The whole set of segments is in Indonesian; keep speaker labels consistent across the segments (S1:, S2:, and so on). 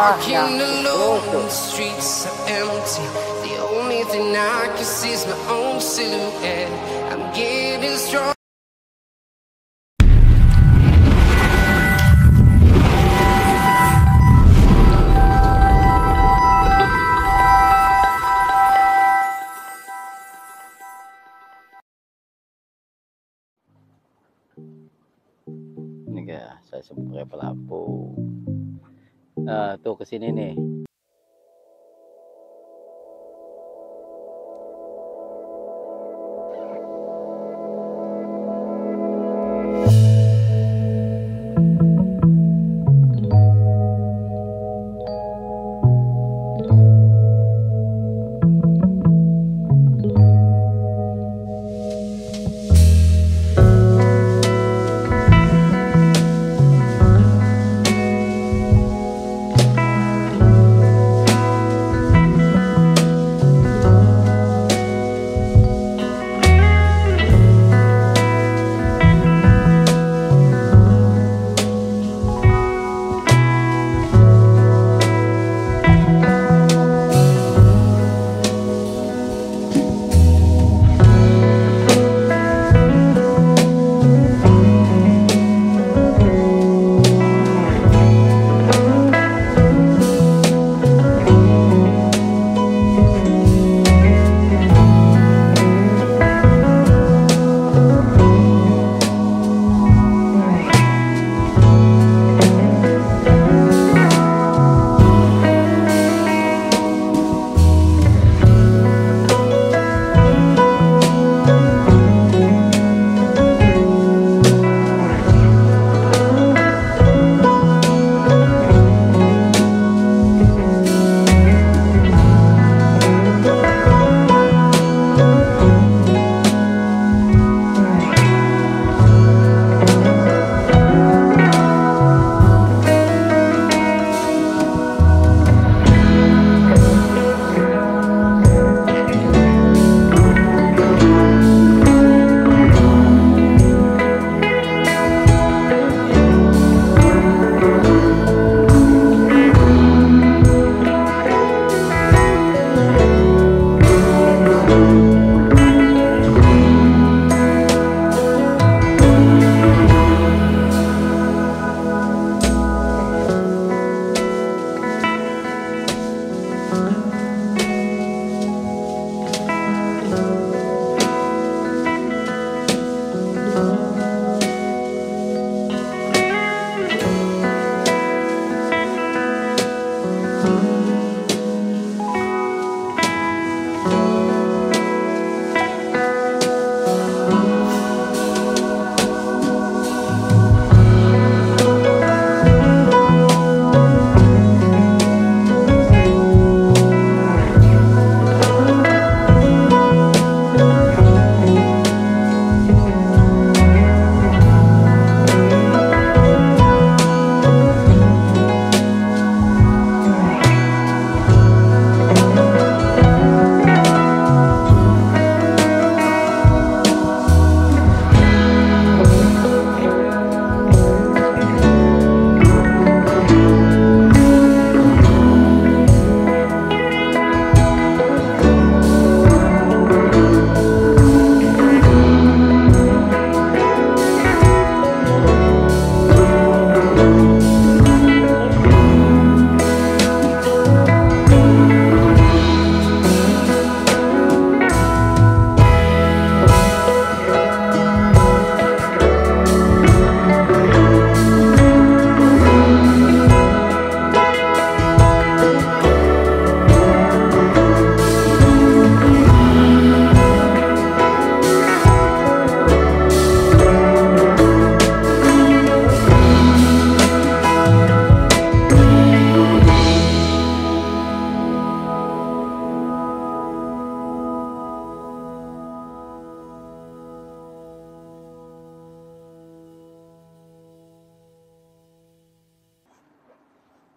S1: Walking alone, the streets are empty. The only thing I can see is my own silhouette. I'm getting strong.
S2: Ini ya, saya sebagai pelaku. Nah, tuh kesini nih.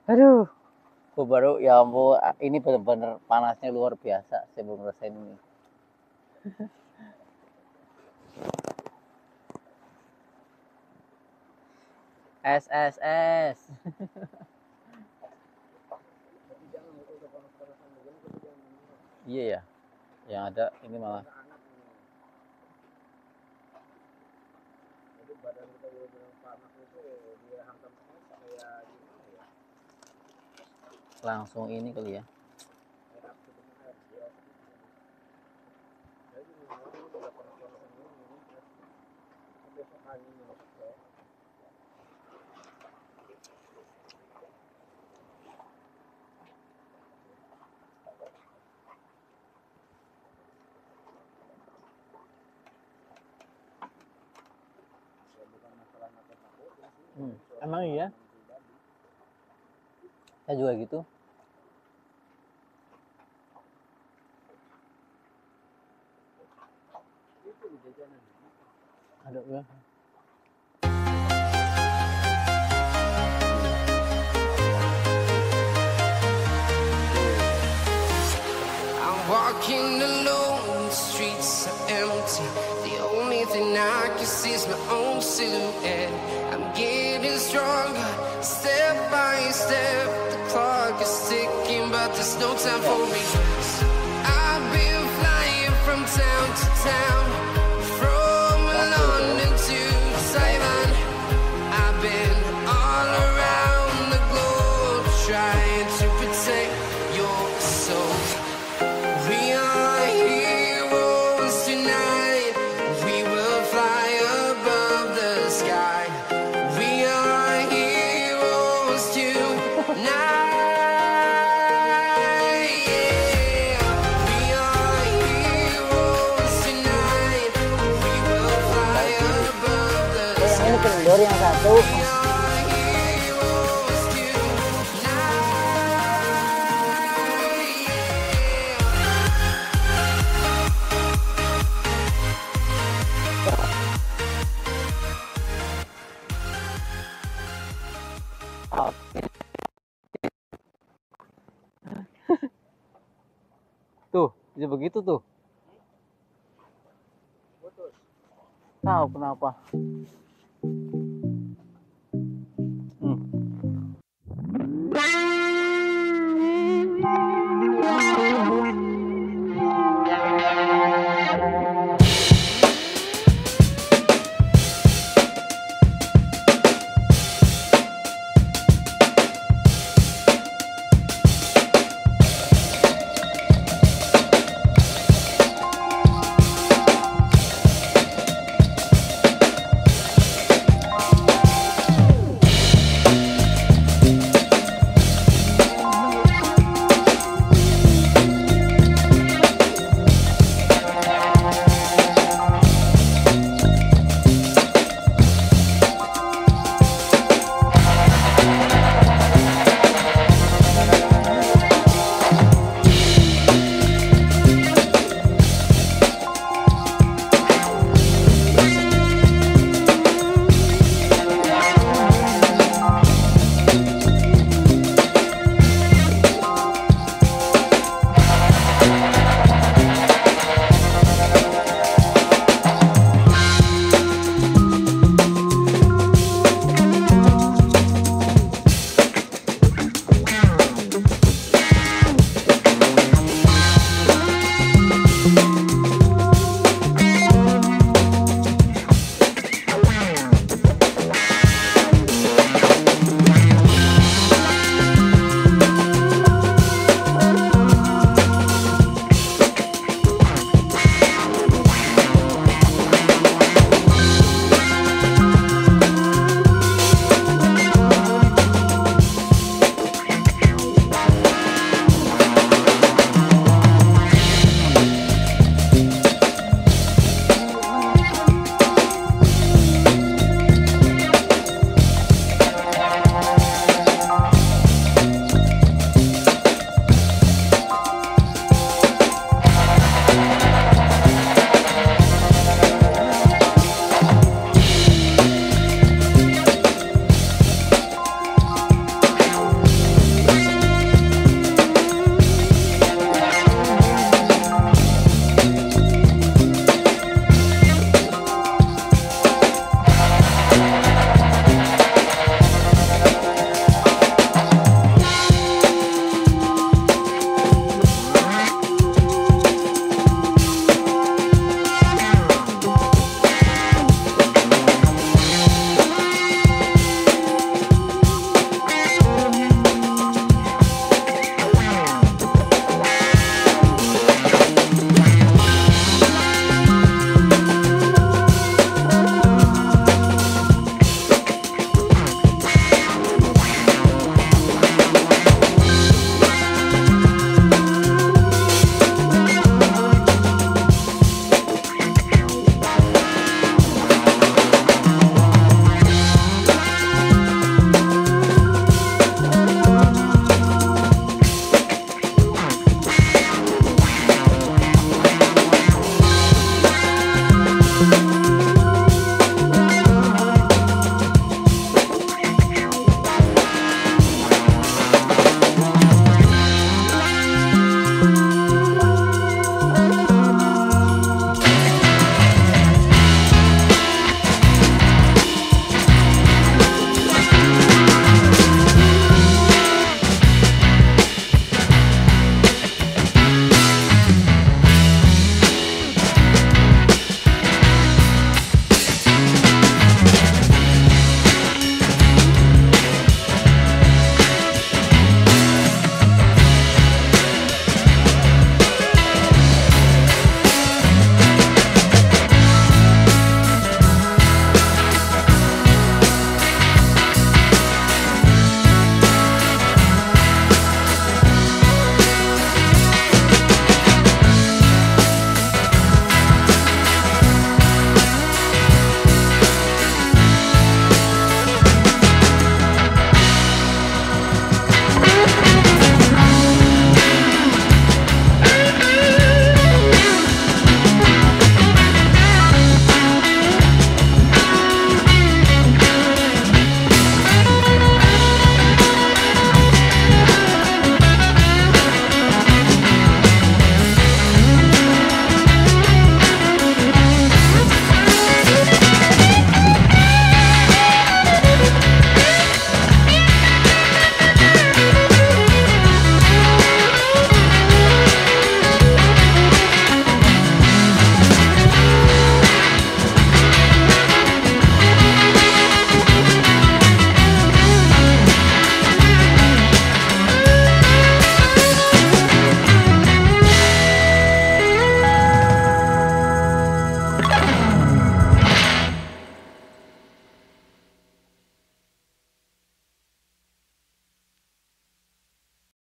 S3: Aduh,
S2: Gue baru, ya ampun, ini bener-bener panasnya luar biasa. Saya belum ngerasain ini. Es. Iya ya, yang ada ini malah
S4: Anak-anak ini. Jadi badan kita bilang panas itu dia hantam es kayak gimana ya?
S2: langsung ini kali ya.
S4: Air up dengan air biasa. Jadi memang ini juga panas-panasan ini es. Besok angin masuk ya.
S2: Emang iya, saya juga gitu. Ada ya.
S1: I'm walking alone, the streets are empty. The only thing I can see is my own silhouette. I'm getting stronger, step by step. The clock is ticking, but there's no time for me. I've been flying from town to town, from London to Taiwan. I've been all around the globe, trying to protect your soul. We are heroes tonight. We will fly above the sky. We are heroes tonight. Yeah. We are heroes tonight. We will fly above the
S3: Yang ini
S1: sky.
S3: kendor yang satu.
S1: We are heroes tonight.
S2: Tuh, bisa begitu tuh.
S4: Putus.
S2: Tahu kenapa?